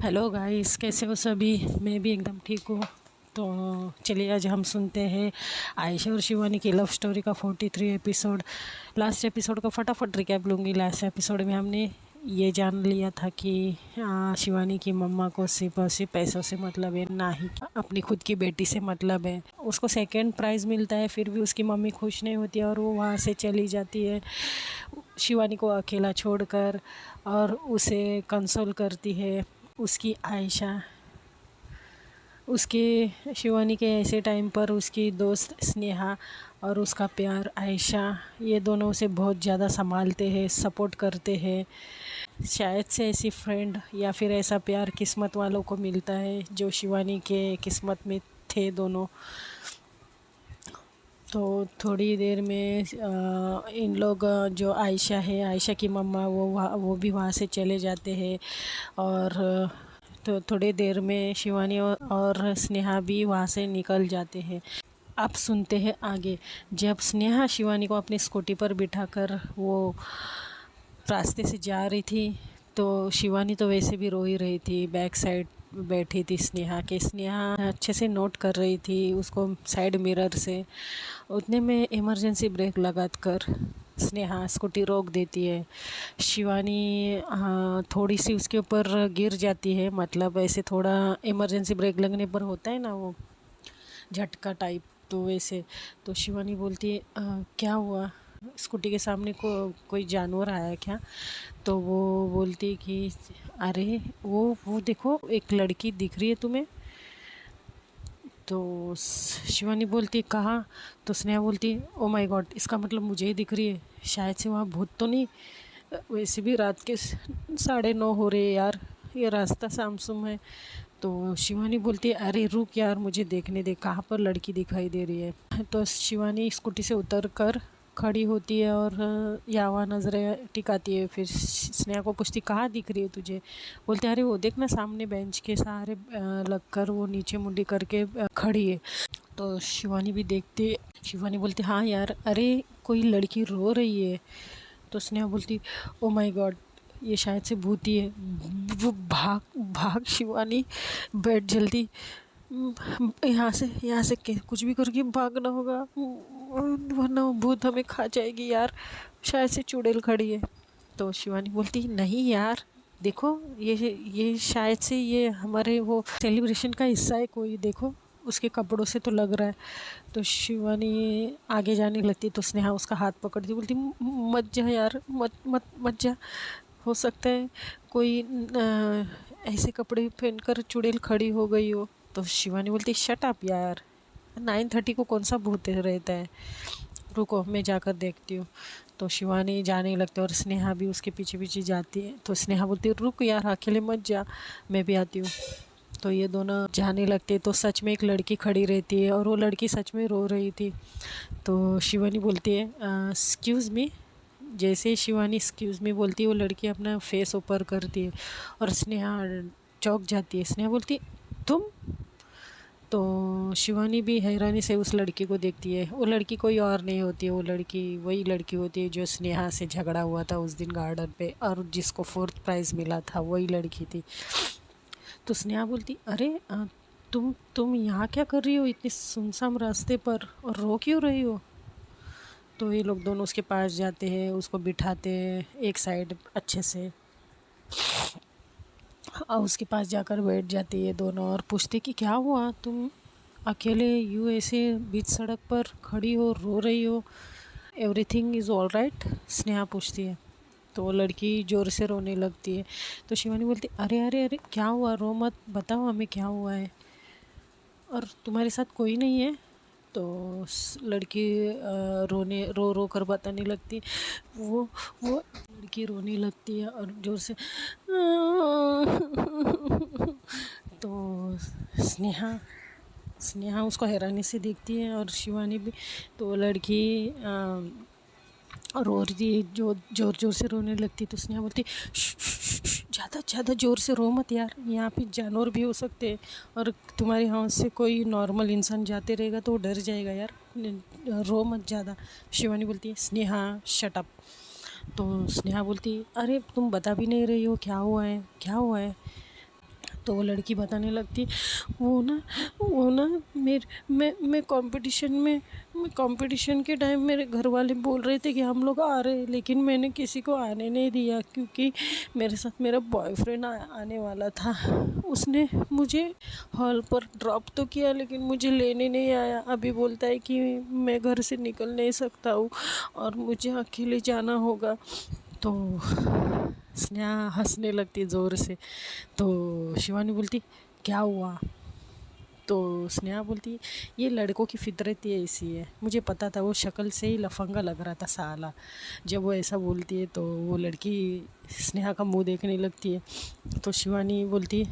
Hello guys, कैसे हो सभी। मैं भी एकदम ठीक हूँ। तो चलिए आज हम सुनते हैं आयशा और शिवानी की लव स्टोरी का 43 एपिसोड। लास्ट एपिसोड का फटाफट रिकैप लूँगी। लास्ट एपिसोड में हमने ये जान लिया था कि शिवानी की मम्मा को सिर्फ और सिर्फ पैसों से मतलब है, ना ही अपनी खुद की बेटी से मतलब है। उसको सेकंड प्राइज़ मिलता है, फिर भी उसकी मम्मी खुश नहीं होती और वो वहाँ से चली जाती है शिवानी को अकेला छोड़कर, और उसे कंसोल करती है उसकी आयशा। उसके शिवानी के ऐसे टाइम पर उसकी दोस्त स्नेहा और उसका प्यार आयशा, ये दोनों उसे बहुत ज़्यादा संभालते हैं, सपोर्ट करते हैं। शायद से ऐसी फ्रेंड या फिर ऐसा प्यार किस्मत वालों को मिलता है, जो शिवानी के किस्मत में थे दोनों। तो थोड़ी देर में इन लोग जो आयशा है, आयशा की मम्मा, वो भी वहाँ से चले जाते हैं। और तो थोड़ी देर में शिवानी और स्नेहा भी वहाँ से निकल जाते हैं। अब सुनते हैं आगे। जब स्नेहा शिवानी को अपनी स्कूटी पर बिठाकर वो रास्ते से जा रही थी, तो शिवानी तो वैसे भी रो ही रही थी। बैक साइड बैठी थी स्नेहा के। स्नेहा अच्छे से नोट कर रही थी उसको साइड मिरर से। उतने में इमरजेंसी ब्रेक लगा कर स्नेहा स्कूटी रोक देती है। शिवानी थोड़ी सी उसके ऊपर गिर जाती है, मतलब ऐसे थोड़ा इमरजेंसी ब्रेक लगने पर होता है ना वो झटका टाइप, तो वैसे। तो शिवानी बोलती है क्या हुआ, स्कूटी के सामने कोई जानवर आया क्या। तो वो बोलती कि अरे वो देखो, एक लड़की दिख रही है तुम्हें। तो शिवानी बोलती है कहाँ। तो स्नेहा बोलती है ओ माय गॉड, इसका मतलब मुझे ही दिख रही है, शायद से वहाँ भूत तो नहीं। वैसे भी रात के 9:30 हो रहे हैं यार, ये रास्ता सामसुम है। तो शिवानी बोलती है अरे रुक यार, मुझे देखने दे, कहाँ पर लड़की दिखाई दे रही है। तो शिवानी स्कूटी से उतर कर खड़ी होती है और यावा नज़रें टिकाती है। फिर स्नेहा को पूछती कहाँ दिख रही है तुझे। बोलते अरे वो देख ना, सामने बेंच के सहारे लगकर वो नीचे मुंडी करके खड़ी है। तो शिवानी भी देखती, शिवानी बोलती हाँ यार, अरे कोई लड़की रो रही है। तो स्नेहा बोलती ओ माय गॉड, ये शायद से भूती है। वो भाग भाग शिवानी, बैठ जल्दी, यहाँ से कुछ भी करके भागना होगा, वरना वो भूत हमें खा जाएगी यार, शायद से चुड़ैल खड़ी है। तो शिवानी बोलती नहीं यार, देखो ये शायद से ये हमारे वो सेलिब्रेशन का हिस्सा है कोई, देखो उसके कपड़ों से तो लग रहा है। तो शिवानी आगे जाने लगती, तो स्नेहा उसका हाथ पकड़ती, बोलती मत जा यार, मत मत मत जा, हो सकता है कोई ऐसे कपड़े पहनकर चुड़ैल खड़ी हो गई हो। तो शिवानी बोलती शट अप यार, 9:30 को कौन सा भूत रहता है, रुको मैं जाकर देखती हूँ। तो शिवानी जाने लगती है और स्नेहा भी उसके पीछे पीछे जाती है। तो स्नेहा बोलती है रुक यार, अकेले मत जा, मैं भी आती हूँ। तो ये दोनों जाने लगते, तो सच में एक लड़की खड़ी रहती है और वो लड़की सच में रो रही थी। तो शिवानी बोलती है एक्सक्यूज़ मी। जैसे ही शिवानी एक्सक्यूज़ मी बोलती है, वो लड़की अपना फेस ऊपर करती है और स्नेहा चौंक जाती है। स्नेहा बोलती है तुम। तो शिवानी भी हैरानी से उस लड़की को देखती है। वो लड़की कोई और नहीं होती है, वो लड़की वही लड़की होती है जो स्नेहा से झगड़ा हुआ था उस दिन गार्डन पे, और जिसको 4th प्राइज़ मिला था, वही लड़की थी। तो स्नेहा बोलती अरे तुम यहाँ क्या कर रही हो इतने सुनसान रास्ते पर, और रो क्यों रही हो। तो ये लोग दोनों उसके पास जाते हैं, उसको बिठाते हैं एक साइड अच्छे से, और उसके पास जाकर बैठ जाती है दोनों और पूछते कि क्या हुआ, तुम अकेले यूँ ऐसे बीच सड़क पर खड़ी हो, रो रही हो, everything is all right, Sneha पूछती है। तो वो लड़की ज़ोर से रोने लगती है। तो शिवानी बोलती अरे अरे अरे क्या हुआ, रो मत, बताओ हमें क्या हुआ है, और तुम्हारे साथ कोई नहीं है। तो लड़की रो रो कर बताने लगती, वो लड़की रोने लगती है और ज़ोर से तो स्नेहा स्नेहा उसको हैरानी से देखती है और शिवानी भी। तो लड़की रो रही थी, जो ज़ोर ज़ोर से रोने लगती। तो स्नेहा बोलती ज़्यादा ज़्यादा ज़ोर से रो मत यार, यहाँ पे जानवर भी हो सकते हैं, और तुम्हारे हाथ से कोई नॉर्मल इंसान जाते रहेगा तो वो डर जाएगा यार, रो मत ज़्यादा। शिवानी बोलती है स्नेहा शट अप। तो स्नेहा बोलती अरे तुम बता भी नहीं रही हो क्या हुआ है, क्या हुआ है। तो वो लड़की बताने लगती, वो ना मैं कंपटीशन के टाइम मेरे घर वाले बोल रहे थे कि हम लोग आ रहे हैं, लेकिन मैंने किसी को आने नहीं दिया क्योंकि मेरे साथ मेरा बॉयफ्रेंड आने वाला था। उसने मुझे हॉल पर ड्रॉप तो किया लेकिन मुझे लेने नहीं आया। अभी बोलता है कि मैं घर से निकल नहीं सकता हूँ और मुझे अकेले जाना होगा। तो स्नेहा हंसने लगती ज़ोर से। तो शिवानी बोलती, क्या हुआ? तो स्नेहा बोलती, ये लड़कों की फितरत ही ऐसी है, मुझे पता था। वो शक्ल से ही लफंगा लग रहा था साला। जब वो ऐसा बोलती है तो वो लड़की स्नेहा का मुंह देखने लगती है। तो शिवानी बोलती,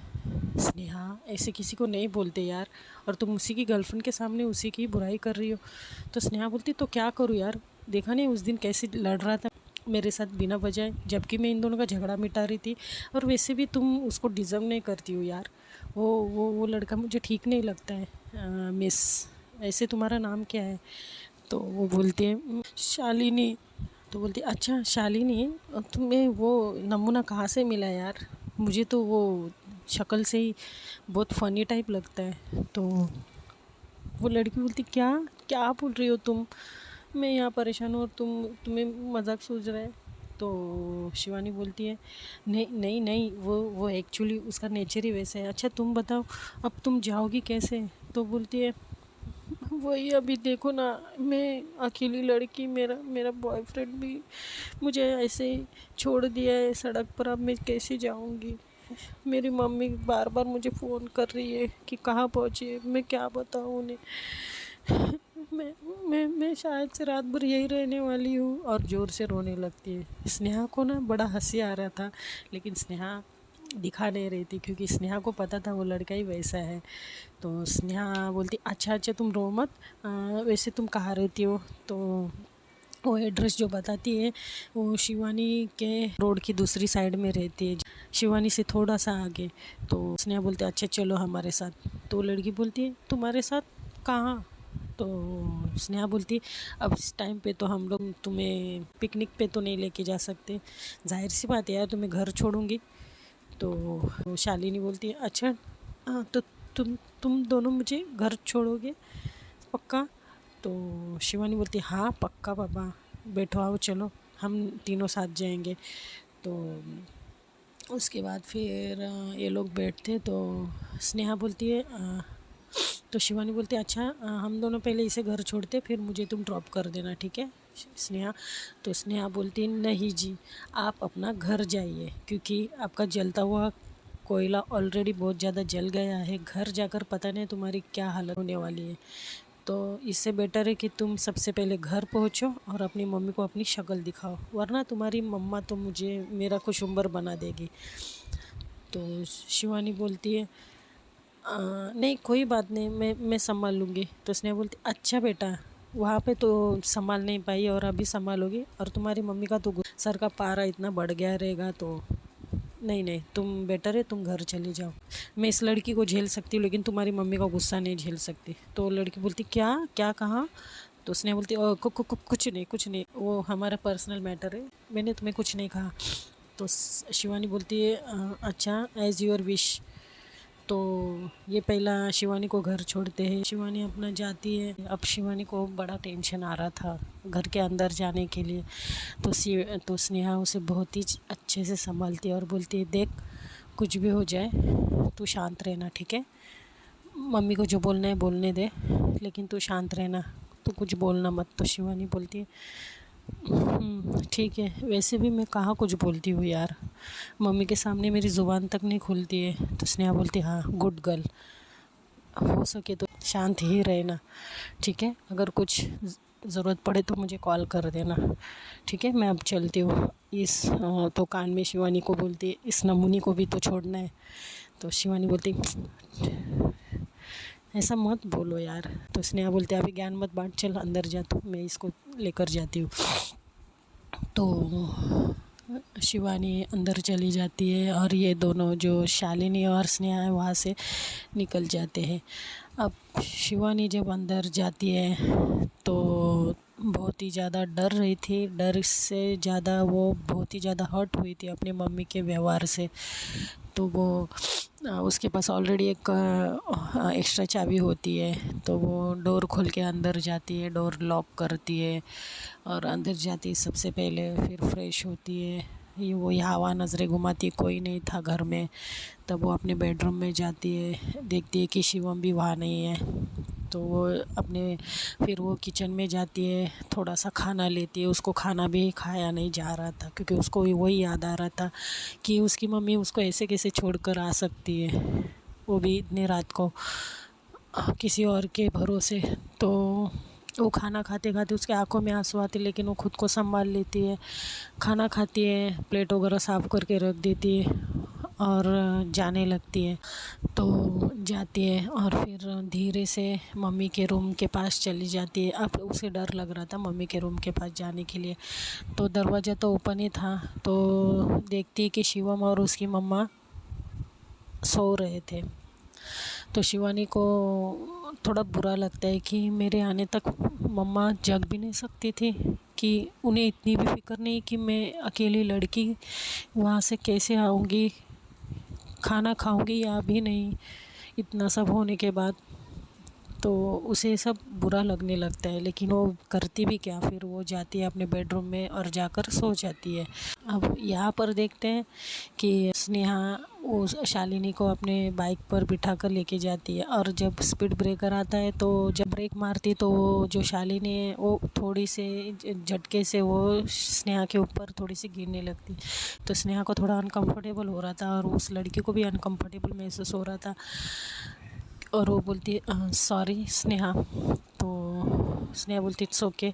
स्नेहा ऐसे किसी को नहीं बोलते यार, और तुम उसी की गर्लफ्रेंड के सामने उसी की बुराई कर रही हो। तो स्नेहा बोलती, तो क्या करूँ यार, देखा नहीं उस दिन कैसे लड़ रहा था मेरे साथ बिना वजह, जबकि मैं इन दोनों का झगड़ा मिटा रही थी। और वैसे भी तुम उसको डिज़र्व नहीं करती हो यार। वो लड़का मुझे ठीक नहीं लगता है। मिस, ऐसे तुम्हारा नाम क्या है? तो वो बोलती है, शालिनी। तो बोलती, अच्छा शालिनी, तुम्हें वो नमूना कहाँ से मिला यार? मुझे तो वो शक्ल से ही बहुत फ़नी टाइप लगता है। तो वो लड़की बोलती, क्या क्या बोल रही हो तुम? मैं यहाँ परेशान हूँ और तुम्हें मजाक सूझ रहा है? तो शिवानी बोलती है, नहीं नहीं नहीं, वो एक्चुअली उसका नेचर ही वैसा है। अच्छा तुम बताओ, अब तुम जाओगी कैसे? तो बोलती है, वही अभी देखो ना, मैं अकेली लड़की, मेरा मेरा बॉयफ्रेंड भी मुझे ऐसे ही छोड़ दिया है सड़क पर, अब मैं कैसे जाऊँगी? मेरी मम्मी बार बार मुझे फ़ोन कर रही है कि कहाँ पहुँची है, मैं क्या बताऊँ उन्हें। मैं मैं शायद से रात भर यही रहने वाली हूँ। और ज़ोर से रोने लगती है। स्नेहा को ना बड़ा हंसी आ रहा था, लेकिन स्नेहा दिखा नहीं रही थी क्योंकि स्नेहा को पता था वो लड़का ही वैसा है। तो स्नेहा बोलती, अच्छा अच्छा तुम रो मत, वैसे तुम कहाँ रहती हो? तो वो एड्रेस जो बताती है वो शिवानी के रोड की दूसरी साइड में रहती है, शिवानी से थोड़ा सा आगे। तो स्नेहा बोलती, अच्छा चलो हमारे साथ। तो लड़की बोलती है, तुम्हारे साथ कहाँ? तो स्नेहा बोलती, अब इस टाइम पे तो हम लोग तुम्हें पिकनिक पे तो नहीं लेके जा सकते, जाहिर सी बात है यार, तुम्हें घर छोड़ूंगी। तो शालिनी बोलती है, अच्छा तो तुम दोनों मुझे घर छोड़ोगे पक्का? तो शिवानी बोलती, हाँ पक्का पापा, बैठो आओ चलो हम तीनों साथ जाएंगे। तो उसके बाद फिर ये लोग बैठते। तो स्नेहा बोलती है, तो शिवानी बोलती है, अच्छा हम दोनों पहले इसे घर छोड़ते, फिर मुझे तुम ड्रॉप कर देना, ठीक है स्नेहा? तो स्नेहा बोलती है, नहीं जी, आप अपना घर जाइए, क्योंकि आपका जलता हुआ कोयला ऑलरेडी बहुत ज़्यादा जल गया है, घर जाकर पता नहीं तुम्हारी क्या हालत होने वाली है। तो इससे बेटर है कि तुम सबसे पहले घर पहुंचो और अपनी मम्मी को अपनी शक्ल दिखाओ, वरना तुम्हारी मम्मा तो मुझे मेरा खुशुम्बर बना देगी। तो शिवानी बोलती है, नहीं कोई बात नहीं, मैं संभाल लूँगी। तो उसने बोलती, अच्छा बेटा, वहाँ पे तो संभाल नहीं पाई और अभी संभालोगी, और तुम्हारी मम्मी का तो सर का पारा इतना बढ़ गया रहेगा, तो नहीं नहीं, तुम बेटर है तुम घर चले जाओ। मैं इस लड़की को झेल सकती हूँ लेकिन तुम्हारी मम्मी का गुस्सा नहीं झेल सकती। तो लड़की बोलती, क्या क्या कहा? तो उसने बोलती, कुछ नहीं, वो हमारा पर्सनल मैटर है, मैंने तुम्हें कुछ नहीं कहा। तो शिवानी बोलती है, अच्छा एज़ योर विश। तो ये पहला शिवानी को घर छोड़ते हैं, शिवानी अपना जाती है। अब शिवानी को बड़ा टेंशन आ रहा था घर के अंदर जाने के लिए। तो स्नेहा उसे बहुत ही अच्छे से संभालती है और बोलती है, देख कुछ भी हो जाए तू शांत रहना, ठीक है? मम्मी को जो बोलना है बोलने दे, लेकिन तू शांत रहना, तू कुछ बोलना मत। तो शिवानी बोलती है, ठीक है, वैसे भी मैं कहाँ कुछ बोलती हूँ यार, मम्मी के सामने मेरी ज़ुबान तक नहीं खुलती है। तो स्नेहा बोलती, हाँ गुड गर्ल, हो सके तो शांत ही रहना, ठीक है? अगर कुछ ज़रूरत पड़े तो मुझे कॉल कर देना, ठीक है? मैं अब चलती हूँ। तो कान में शिवानी को बोलती है, इस नमूनी को भी तो छोड़ना है। तो शिवानी बोलती, ऐसा मत बोलो यार। तो स्नेहा बोलते, अभी ज्ञान मत बांट, चल अंदर जा तू, मैं इसको लेकर जाती हूँ। तो शिवानी अंदर चली जाती है और ये दोनों जो शालिनी और स्नेहा है वहाँ से निकल जाते हैं। अब शिवानी जब अंदर जाती है तो बहुत ही ज़्यादा डर रही थी। डर से ज़्यादा वो बहुत ही ज़्यादा हर्ट हुई थी अपनी मम्मी के व्यवहार से। तो वो उसके पास ऑलरेडी एक एक्स्ट्रा चाबी होती है, तो वो डोर खोल के अंदर जाती है, डोर लॉक करती है और अंदर जाती है सबसे पहले, फिर फ्रेश होती है। ये वो हवा नज़रें घुमाती, कोई नहीं था घर में। तब वो अपने बेडरूम में जाती है, देखती है कि शिवम भी वहाँ नहीं है। तो वो अपने फिर वो किचन में जाती है, थोड़ा सा खाना लेती है। उसको खाना भी खाया नहीं जा रहा था, क्योंकि उसको वही याद आ रहा था कि उसकी मम्मी उसको ऐसे कैसे छोड़कर आ सकती है, वो भी इतनी रात को किसी और के भरोसे। तो वो खाना खाते खाते उसके आंखों में आंसू आते, लेकिन वो खुद को संभाल लेती है, खाना खाती है, प्लेट वगैरह साफ़ करके रख देती है और जाने लगती है। तो जाती है और फिर धीरे से मम्मी के रूम के पास चली जाती है। अब उसे डर लग रहा था मम्मी के रूम के पास जाने के लिए, तो दरवाज़ा तो ओपन ही था। तो देखती है कि शिवम और उसकी मम्मा सो रहे थे। तो शिवानी को थोड़ा बुरा लगता है कि मेरे आने तक मम्मा जग भी नहीं सकती थी, कि उन्हें इतनी भी फिक्र नहीं कि मैं अकेली लड़की वहाँ से कैसे आऊँगी, खाना खाऊँगी या भी नहीं, इतना सब होने के बाद। तो उसे सब बुरा लगने लगता है, लेकिन वो करती भी क्या, फिर वो जाती है अपने बेडरूम में और जाकर सो जाती है। अब यहाँ पर देखते हैं कि स्नेहा उस शालिनी को अपने बाइक पर बिठा कर लेके जाती है, और जब स्पीड ब्रेकर आता है तो जब ब्रेक मारती तो जो शालिनी है वो थोड़ी से झटके से वो स्नेहा के ऊपर थोड़ी सी गिरने लगती। तो स्नेहा को थोड़ा अनकंफर्टेबल हो रहा था और उस लड़की को भी अनकंफर्टेबल महसूस हो रहा था, और वो बोलती है सॉरी स्नेहा। तो स्नेहा बोलती इट्स ओके।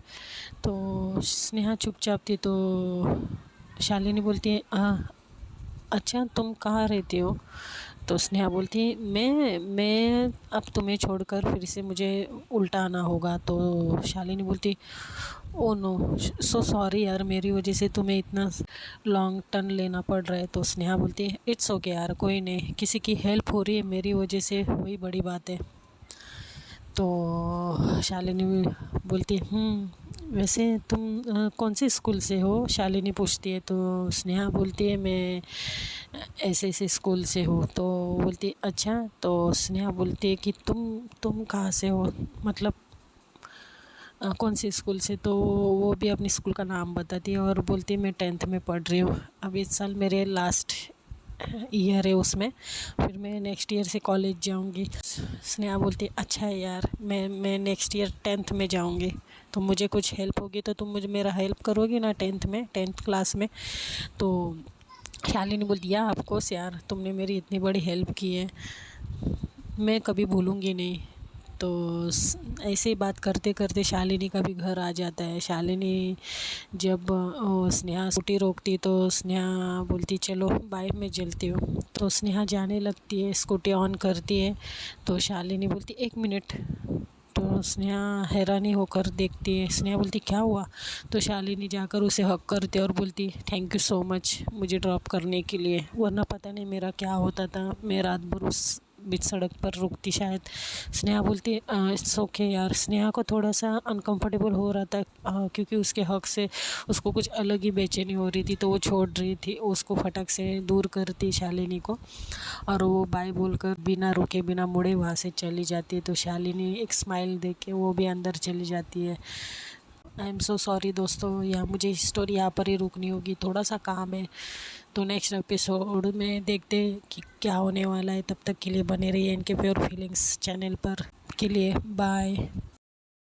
तो स्नेहा चुपचाप थी, तो शालिनी बोलती है अच्छा तुम कहाँ रहती हो? तो स्नेहा बोलती है मैं अब तुम्हें छोड़कर फिर से मुझे उल्टा आना होगा। तो शालिनी बोलती ओ नो सो सॉरी यार, मेरी वजह से तुम्हें इतना लॉन्ग टर्न लेना पड़ रहा है। तो स्नेहा बोलती है इट्स ओके यार, कोई नहीं, किसी की हेल्प हो रही है मेरी वजह से, वही बड़ी बात है। तो शालिनी बोलती वैसे तुम कौन से स्कूल से हो? शालिनी पूछती है। तो स्नेहा बोलती है मैं ऐसे ऐसे स्कूल से हो। तो बोलती अच्छा। तो स्नेहा बोलती है कि तुम कहाँ से हो, मतलब कौन से स्कूल से? तो वो भी अपने स्कूल का नाम बताती है और बोलती है मैं 10th में पढ़ रही हूँ, अब इस साल मेरे लास्ट ईयर है उसमें, फिर मैं नेक्स्ट ईयर से कॉलेज जाऊंगी। स्नेहा बोलती अच्छा है यार, मैं नेक्स्ट ईयर 10th में जाऊंगी, तो मुझे कुछ हेल्प होगी तो तुम मुझे मेरा हेल्प करोगी ना 10th क्लास में? तो शालिनी बोलती या ऑफकोर्स यार, तुमने मेरी इतनी बड़ी हेल्प की है, मैं कभी भूलूंगी नहीं। तो ऐसे ही बात करते करते शालिनी का भी घर आ जाता है। शालिनी जब स्नेहा स्कूटी रोकती तो स्नेहा बोलती चलो बाय, मैं चलती हूँ। तो स्नेहा जाने लगती है, स्कूटी ऑन करती है। तो शालिनी बोलती 1 मिनट। तो स्नेहा हैरानी होकर देखती है। स्नेहा बोलती क्या हुआ? तो शालिनी जाकर उसे हक करती है और बोलती थैंक यू सो मच मुझे ड्रॉप करने के लिए, वरना पता नहीं मेरा क्या होता था, मैं रात भर उस बीच सड़क पर रुकती शायद। स्नेहा बोलती इट्स ओके यार। स्नेहा को थोड़ा सा अनकंफर्टेबल हो रहा था, क्योंकि उसके हक से उसको कुछ अलग ही बेचैनी हो रही थी, तो वो छोड़ रही थी, उसको फटक से दूर करती शालिनी को, और वो बाय बोलकर बिना रुके बिना मुड़े वहाँ से चली जाती है। तो शालिनी एक स्माइल दे के वो भी अंदर चली जाती है। आई एम सो सॉरी दोस्तों, या मुझे स्टोरी यहाँ पर ही रुकनी होगी, थोड़ा सा काम है। तो नेक्स्ट एपिसोड में देखते हैं कि क्या होने वाला है। तब तक के लिए बने रहिए इनके प्योर फीलिंग्स चैनल पर। के लिए बाय।